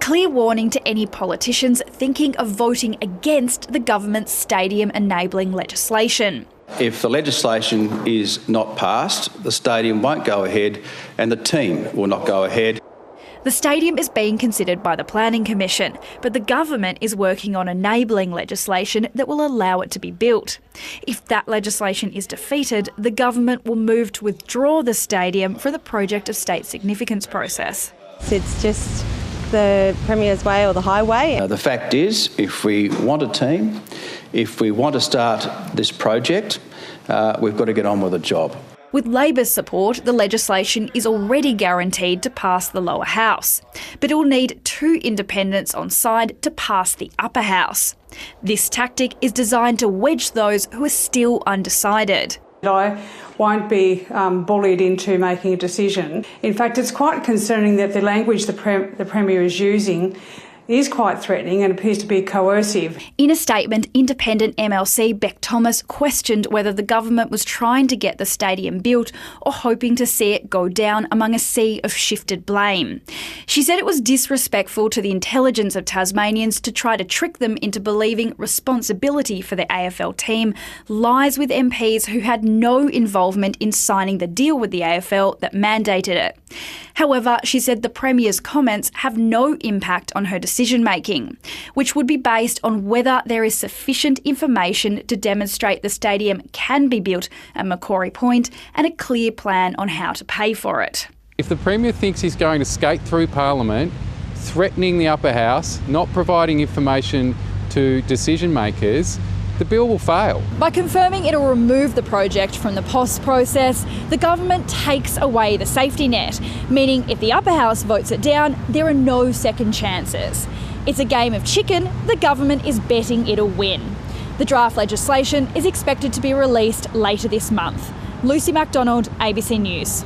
clear warning to any politicians thinking of voting against the government's stadium enabling legislation. If the legislation is not passed, the stadium won't go ahead and the team will not go ahead. The stadium is being considered by the Planning Commission, but the government is working on enabling legislation that will allow it to be built. If that legislation is defeated, the government will move to withdraw the stadium from the Project of State Significance process. It's just the Premier's way or the highway. The fact is, if we want a team, if we want to start this project, we've got to get on with the job. With Labor's support, the legislation is already guaranteed to pass the lower house, but it will need 2 independents on side to pass the upper house. This tactic is designed to wedge those who are still undecided. I won't be bullied into making a decision. In fact, it's quite concerning that the language the Premier is using is quite threatening and appears to be coercive. In a statement, independent MLC Beck Thomas questioned whether the government was trying to get the stadium built or hoping to see it go down among a sea of shifted blame. She said it was disrespectful to the intelligence of Tasmanians to try to trick them into believing responsibility for the AFL team lies with MPs who had no involvement in signing the deal with the AFL that mandated it. However, she said the Premier's comments have no impact on her decision-making, which would be based on whether there is sufficient information to demonstrate the stadium can be built at Macquarie Point and a clear plan on how to pay for it. If the Premier thinks he's going to skate through Parliament, threatening the upper house, not providing information to decision-makers, the bill will fail. By confirming it'll remove the project from the POS process, the government takes away the safety net, meaning if the upper house votes it down, there are no second chances. It's a game of chicken the government is betting it'll win. The draft legislation is expected to be released later this month. Lucy MacDonald, ABC News.